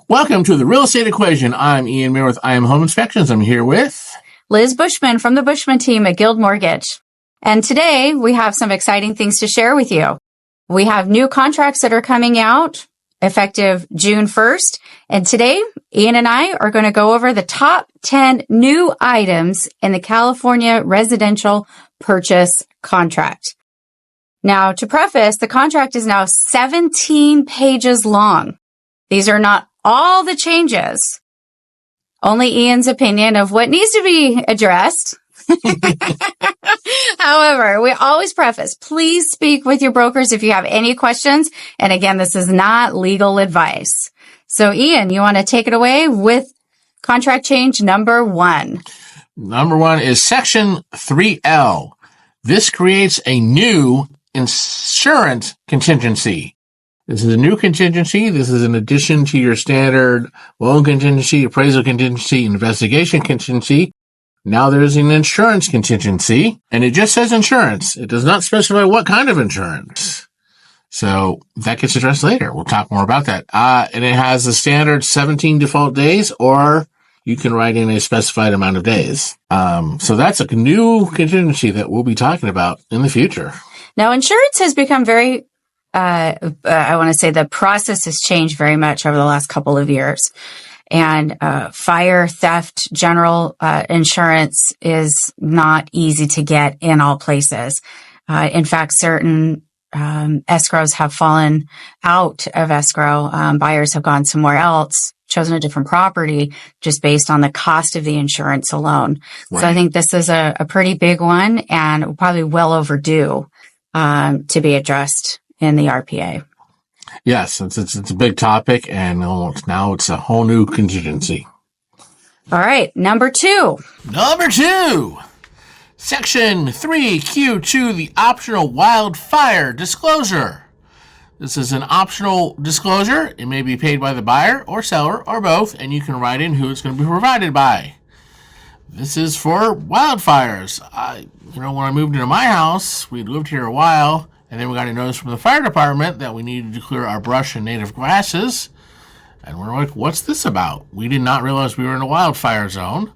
Welcome to the Real Estate Equation. I'm Ian Muir with I Am Home Inspections. I'm here with Liz Buchman from the Buchman team at Guild Mortgage. And today we have some exciting things to share with you. We have new contracts that are coming out effective June 1st. And today, Ian and I are going to go over the top 10 new items in the California residential purchase contract. Now, to preface, the contract is now 17 pages long. These are not all the changes, only Ian's opinion of what needs to be addressed. However, we always preface, please speak with your brokers if you have any questions. And again, this is not legal advice. So Ian, you want to take it away with contract change number 1? Number 1 is Section 3L. This creates a new insurance contingency. This is a new contingency. This is in addition to your standard loan contingency, appraisal contingency, investigation contingency. Now there's an insurance contingency, and it just says insurance. It does not specify what kind of insurance. So that gets addressed later. We'll talk more about that. And it has the standard 17 default days, or you can write in a specified amount of days. So that's a new contingency that we'll be talking about in the future. Now, insurance has become very, I want to say the process has changed very much over the last couple of years. And fire, theft, general insurance is not easy to get in all places. In fact, certain escrows have fallen out of escrow. Buyers have gone somewhere else, chosen a different property just based on the cost of the insurance alone. Right. So I think this is a pretty big one and probably well overdue to be addressed in the RPA. Yes, it's a big topic, and now it's a whole new contingency. All right, number 2. Number 2, Section 3Q2, the optional wildfire disclosure. This is an optional disclosure. It may be paid by the buyer or seller or both, and you can write in who it's going to be provided by. This is for wildfires. When I moved into my house, we'd lived here a while, and then we got a notice from the fire department that we needed to clear our brush and native grasses. And we're like, what's this about? We did not realize we were in a wildfire zone.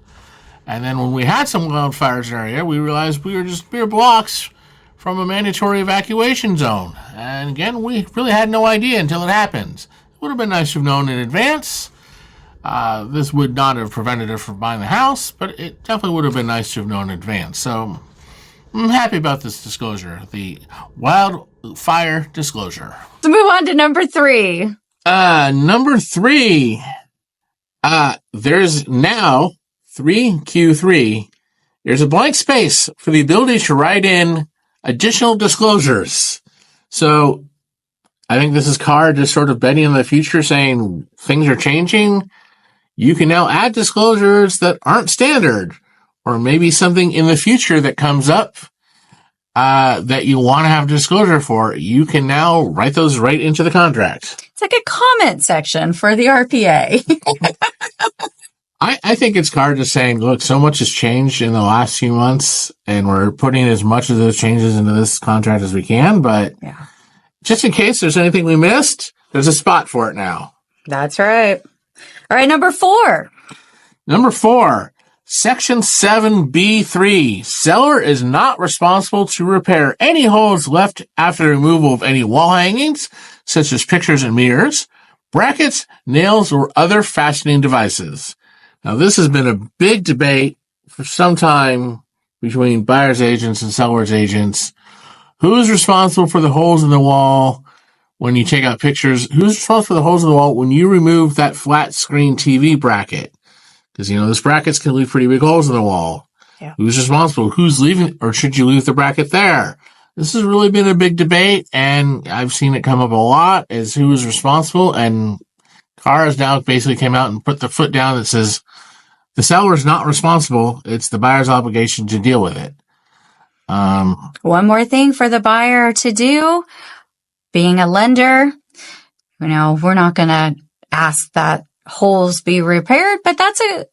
And then when we had some wildfires in our area, we realized we were just mere blocks from a mandatory evacuation zone. And again, we really had no idea until it happened. It would have been nice to have known in advance. This would not have prevented us from buying the house, but it definitely would have been nice to have known in advance. So I'm happy about this disclosure, the wildfire disclosure. Let's move on to number 3. Number 3, there's now 3Q3. There's a blank space for the ability to write in additional disclosures. So I think this is CAR just sort of betting on the future, saying things are changing. You can now add disclosures that aren't standard, or maybe something in the future that comes up that you want to have disclosure for. You can now write those right into the contract. It's like a comment section for the RPA. I think it's CAR just saying, look, so much has changed in the last few months, and we're putting as much of those changes into this contract as we can, but yeah, just in case there's anything we missed, there's a spot for it now. That's right. All right, number 4. Number 4, Section 7B3. Seller is not responsible to repair any holes left after the removal of any wall hangings, such as pictures and mirrors, brackets, nails, or other fastening devices. Now, this has been a big debate for some time between buyer's agents and seller's agents. Who's responsible for the holes in the wall when you take out pictures? Who's responsible for the holes in the wall when you remove that flat screen TV bracket? Because, those brackets can leave pretty big holes in the wall. Yeah. Who's responsible? Who's leaving, or should you leave the bracket there? This has really been a big debate, and I've seen it come up a lot as who is responsible, and CAR has now basically came out and put the foot down that says the seller is not responsible. It's the buyer's obligation to deal with it. One more thing for the buyer to do, being a lender, we're not going to ask that holes be repaired, but that's a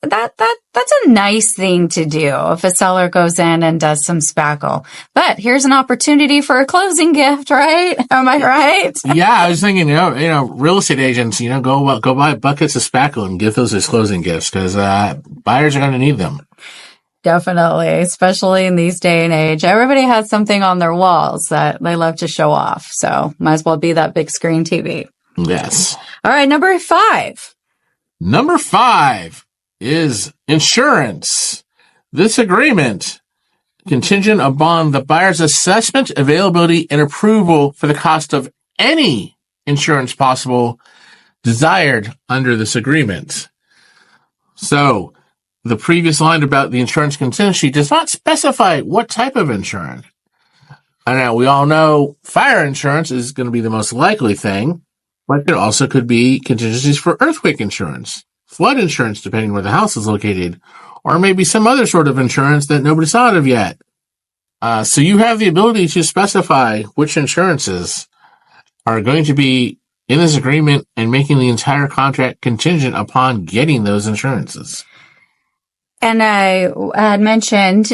nice thing to do if a seller goes in and does some spackle. But here's an opportunity for a closing gift, right? Am I right? Yeah, I was thinking, real estate agents, go buy buckets of spackle and give those as closing gifts because buyers are going to need them. Definitely, especially in these day and age. Everybody has something on their walls that they love to show off. So might as well be that big screen TV. Yes. All right, number 5. Number 5 is insurance. This agreement, contingent upon the buyer's assessment, availability, and approval for the cost of any insurance possible desired under this agreement. So, the previous line about the insurance contingency does not specify what type of insurance. I know we all know fire insurance is going to be the most likely thing, but it also could be contingencies for earthquake insurance, flood insurance, depending where the house is located, or maybe some other sort of insurance that nobody's thought of yet. So you have the ability to specify which insurances are going to be in this agreement and making the entire contract contingent upon getting those insurances. And I had mentioned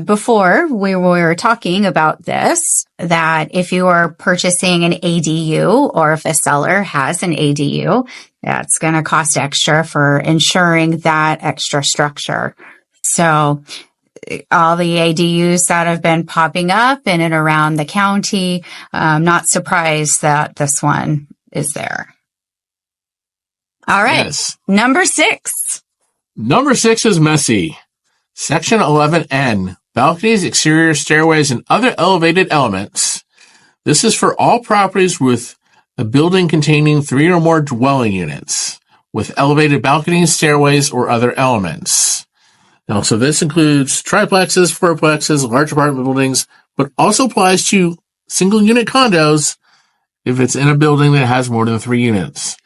before we were talking about this, that if you are purchasing an ADU or if a seller has an ADU, that's going to cost extra for insuring that extra structure. So all the ADUs that have been popping up in and around the county, I'm not surprised that this one is there. All right. Yes. Number 6. Number 6 is messy. Section 11N, balconies, exterior stairways, and other elevated elements. This is for all properties with a building containing 3 or more dwelling units with elevated balconies, stairways, or other elements. Now, so this includes triplexes, fourplexes, large apartment buildings, but also applies to single unit condos if it's in a building that has more than 3 units.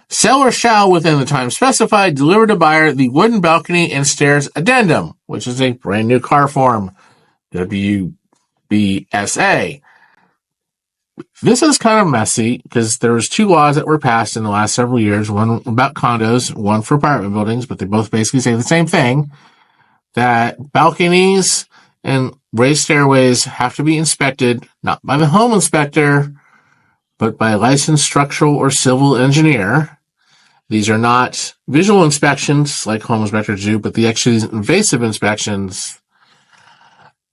Seller shall, within the time specified, deliver to buyer the wooden balcony and stairs addendum, which is a brand new car form, WBSA. This is kind of messy because there was 2 laws that were passed in the last several years, one about condos, one for apartment buildings, but they both basically say the same thing, that balconies and raised stairways have to be inspected, not by the home inspector, but by a licensed structural or civil engineer. These are not visual inspections like home inspectors do, but the actually invasive inspections.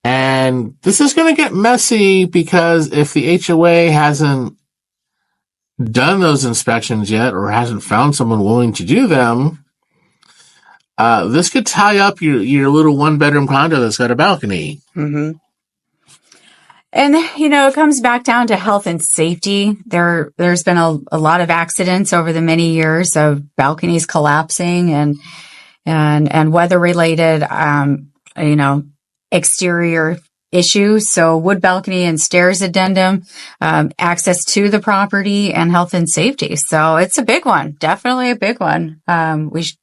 And this is going to get messy because if the HOA hasn't done those inspections yet or hasn't found someone willing to do them, this could tie up your little 1-bedroom condo that's got a balcony. Mm-hmm. And, it comes back down to health and safety. There's been a lot of accidents over the many years of balconies collapsing and weather related, exterior issues. So wood balcony and stairs addendum, access to the property and health and safety. So it's a big one, definitely a big one. We should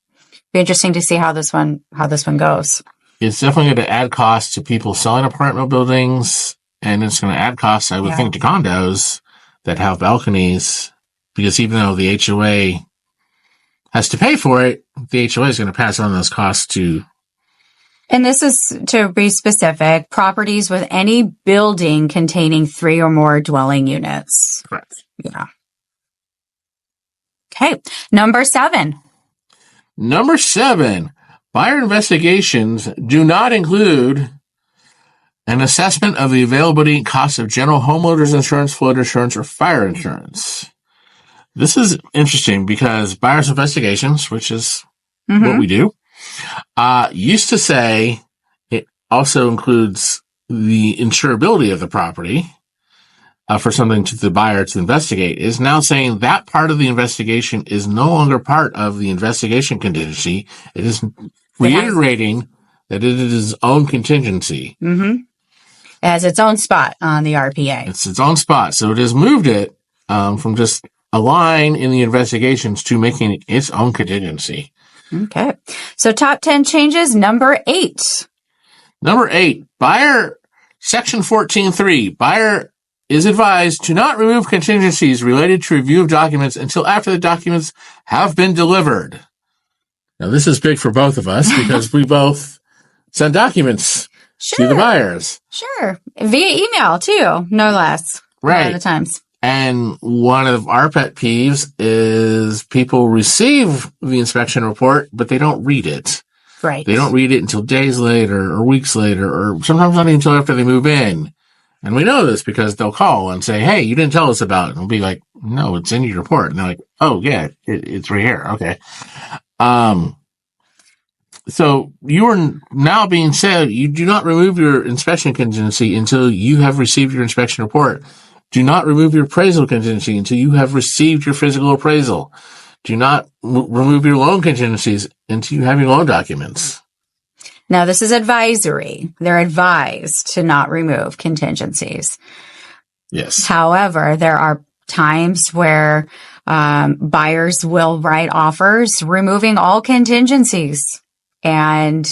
be interesting to see how this one goes. It's definitely going to add costs to people selling apartment buildings. And it's going to add costs, I would think, to condos that have balconies, because even though the HOA has to pay for it, the HOA is going to pass on those costs to. And this is, to be specific, properties with any building containing 3 or more dwelling units. Correct. Yeah. Okay. Number 7. Number 7, buyer investigations do not include an assessment of the availability and cost of general homeowners insurance, flood insurance, or fire insurance. This is interesting because buyer's investigations, which is what we do, used to say it also includes the insurability of the property for something to the buyer to investigate, is now saying that part of the investigation is no longer part of the investigation contingency. It is reiterating that it is its own contingency. Mm-hmm. It has its own spot on the RPA. It's its own spot. So it has moved it from just a line in the investigations to making it its own contingency. Okay. So top 10 changes. Number 8. Number 8, buyer, section 14.3, buyer is advised to not remove contingencies related to review of documents until after the documents have been delivered. Now, this is big for both of us because we both send documents to the buyers. Sure. Via email, too, no less. Right. A lot of times. And one of our pet peeves is people receive the inspection report, but they don't read it. Right. They don't read it until days later or weeks later, or sometimes not even until after they move in. And we know this because they'll call and say, hey, you didn't tell us about it. And we'll be like, no, it's in your report. And they're like, oh, yeah, it's right here. Okay. So you are now being said, you do not remove your inspection contingency until you have received your inspection report. Do not remove your appraisal contingency until you have received your physical appraisal. Do not remove your loan contingencies until you have your loan documents. Now, this is advisory. They're advised to not remove contingencies. Yes. However, there are times where buyers will write offers removing all contingencies. And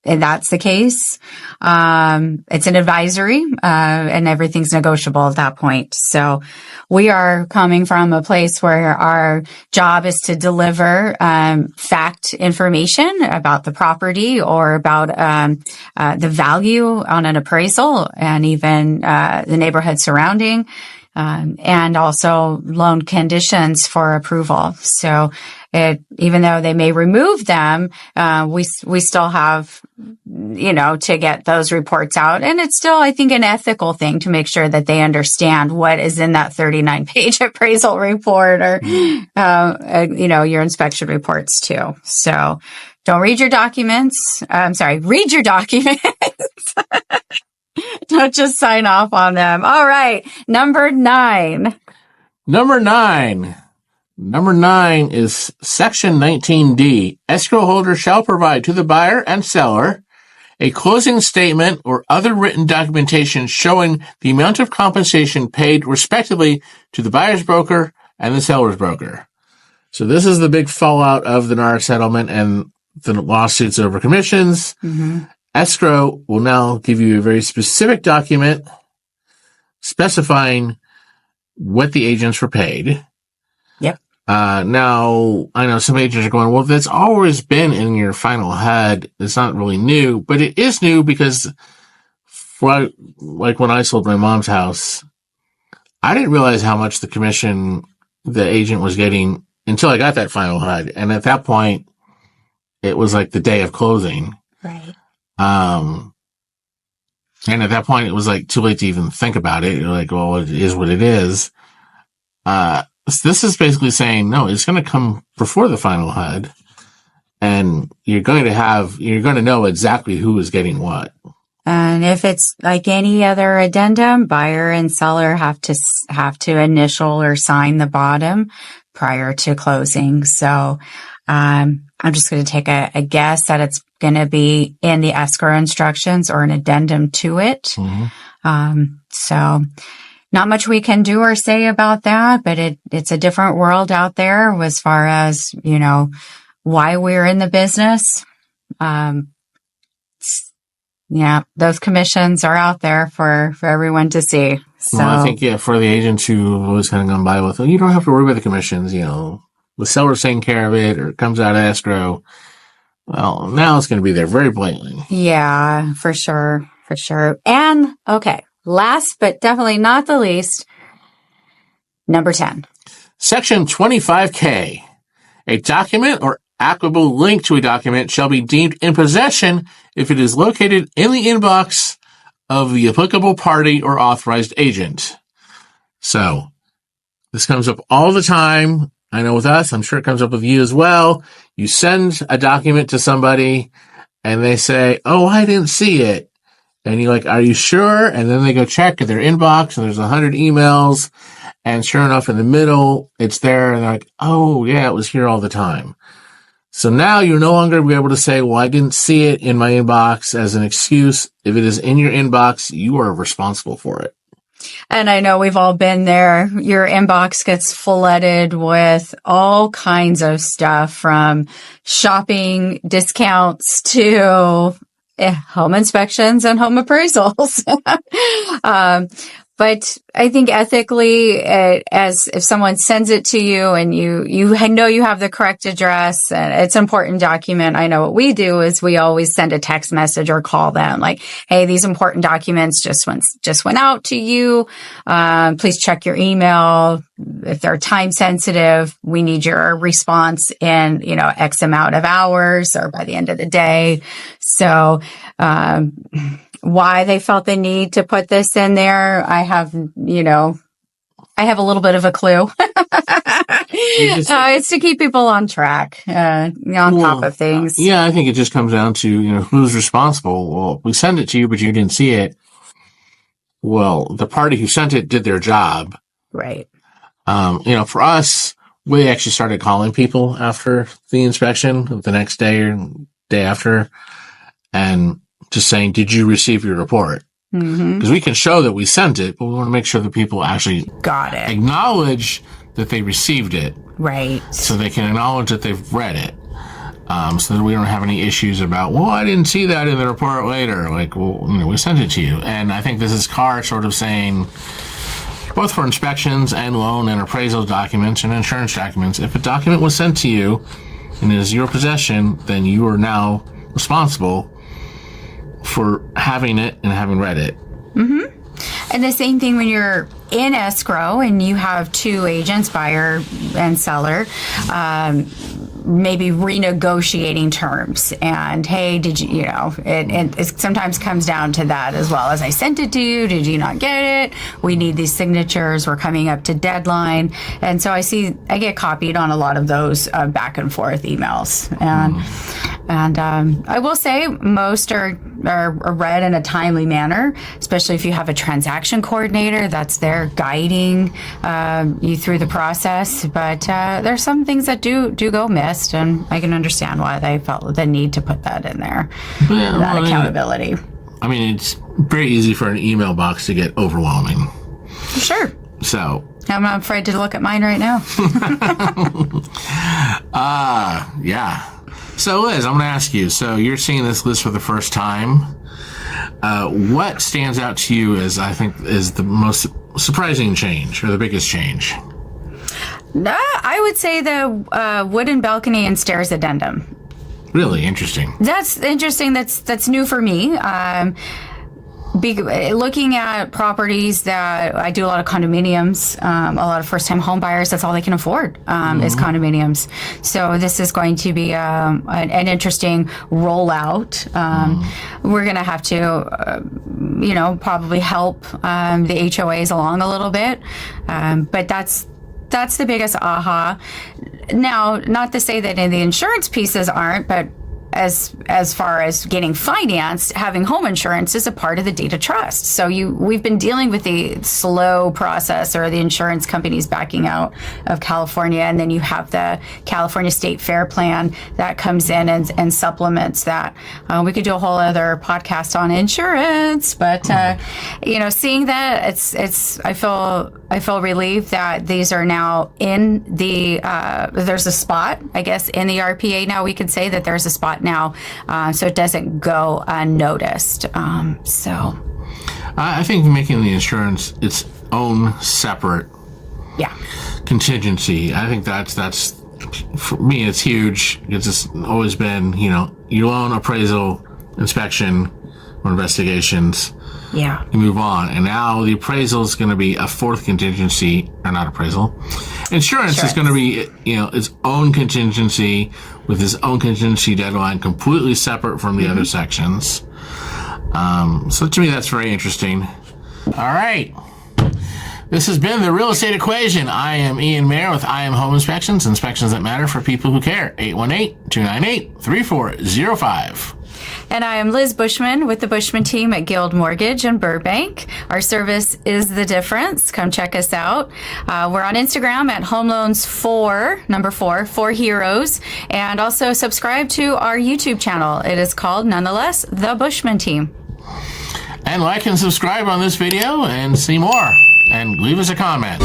that's the case. It's an advisory, and everything's negotiable at that point. So we are coming from a place where our job is to deliver fact information about the property or about the value on an appraisal and even the neighborhood surrounding, and also loan conditions for approval. So even though they may remove them, we still have, to get those reports out. And it's still, I think, an ethical thing to make sure that they understand what is in that 39-page appraisal report or, your inspection reports too. So don't read your documents. Read your documents. Don't just sign off on them. All right. Number 9. Number 9 is Section 19D. Escrow holder shall provide to the buyer and seller a closing statement or other written documentation showing the amount of compensation paid respectively to the buyer's broker and the seller's broker. So this is the big fallout of the NAR settlement and the lawsuits over commissions. Mm-hmm. Escrow will now give you a very specific document specifying what the agents were paid. Yep. Now, I know some agents are going, well, that's always been in your final HUD. It's not really new, but it is new because like when I sold my mom's house, I didn't realize how much the commission the agent was getting until I got that final HUD. And at that point, it was like the day of closing. Right. And at that point, it was like too late to even think about it. You're like, well, it is what it is. This is basically saying, no, it's going to come before the final HUD, and you're going to know exactly who is getting what. And if it's like any other addendum, buyer and seller have to initial or sign the bottom prior to closing. So, I'm just going to take a guess that it's going to be in the escrow instructions or an addendum to it. Mm-hmm. So not much we can do or say about that, but it's a different world out there as far as, why we're in the business. Those commissions are out there for everyone to see. So well, I think, for the agents who always kind of gone by with, well, you don't have to worry about the commissions, the seller's taking care of it or it comes out of escrow. Well, now it's going to be there very blatantly. Yeah, for sure. For sure. And okay. Last but definitely not the least, number 10. Section 25K. A document or applicable link to a document shall be deemed in possession if it is located in the inbox of the applicable party or authorized agent. So, this comes up all the time. I know with us, I'm sure it comes up with you as well. You send a document to somebody and they say, oh, I didn't see it. And you're like, are you sure? And then they go check their inbox and there's 100 emails. And sure enough, in the middle, it's there. And they're like, oh, yeah, it was here all the time. So now you're no longer be able to say, well, I didn't see it in my inbox as an excuse. If it is in your inbox, you are responsible for it. And I know we've all been there. Your inbox gets flooded with all kinds of stuff from shopping discounts to home inspections and home appraisals. But I think ethically, as if someone sends it to you and you know you have the correct address and it's an important document, I know what we do is we always send a text message or call them like, hey, these important documents just went out to you. Please check your email. If they're time sensitive, we need your response in, X amount of hours or by the end of the day. So, why they felt the need to put this in there, I have a little bit of a clue. It's to keep people on track, on top of things. Yeah, I think it just comes down to, who's responsible. Well, we send it to you, but you didn't see it. Well, the party who sent it did their job. Right. For us, we actually started calling people after the inspection the next day or day after and just saying, did you receive your report? Because we can show that we sent it, but we want to make sure that people actually got it, acknowledge that they received it. Right. So they can acknowledge that they've read it. So that we don't have any issues about, well, I didn't see that in the report later. Like, well, we sent it to you. And I think this is CAR sort of saying, both for inspections and loan and appraisal documents and insurance documents, if a document was sent to you and it is your possession, then you are now responsible for having it and having read it. And the same thing when you're in escrow and you have two agents, buyer and seller, maybe renegotiating terms. And hey, did you, it sometimes comes down to that as well. As I sent it to you, did you not get it? We need these signatures. We're coming up to deadline. And so I get copied on a lot of those back and forth emails. And I will say most are read in a timely manner, especially if you have a transaction coordinator that's there guiding you through the process. But there's some things that do go missed, and I can understand why they felt the need to put that in there, that accountability. I mean, it's very easy for an email box to get overwhelming. Sure. So I'm not afraid to look at mine right now. Yeah. So, Liz, I'm going to ask you. So, you're seeing this list for the first time. What stands out to you as, I think, is the most surprising change or the biggest change? I would say the wooden balcony and stairs addendum. Really interesting. That's interesting. That's new for me. Looking at properties that I do a lot of condominiums, a lot of first-time home buyers, that's all they can afford is condominiums. So this is going to be an interesting rollout. We're going to have to, probably help the HOAs along a little bit. But that's the biggest aha. Now, not to say that the insurance pieces aren't, but as far as getting financed, having home insurance is a part of the data trust. So we've been dealing with the slow process or the insurance companies backing out of California, and then you have the California State Fair Plan that comes in and supplements that. We could do a whole other podcast on insurance, but seeing that I feel relieved that these are now in the there's a spot, I guess, in the RPA now. We could say that there's a spot now, so it doesn't go unnoticed. I think making the insurance its own separate contingency, I think that's for me, it's huge. It's just always been, your loan appraisal, inspection, or investigations. Yeah. You move on. And now the appraisal is going to be a fourth contingency, or not appraisal. Insurance is going to be, its own contingency with its own contingency deadline, completely separate from the other sections. So to me, that's very interesting. All right. This has been The Real Estate Equation. I am Ian Mayer with I Am Home Inspections, inspections that matter for people who care. 818-298-3405. And I am Liz Buchman with the Buchman team at Guild Mortgage in Burbank. Our service is the difference. Come check us out. We're on Instagram at HomeLoans4 Heroes. And also subscribe to our YouTube channel. It is called, nonetheless, The Buchman Team. And like and subscribe on this video and see more. And leave us a comment.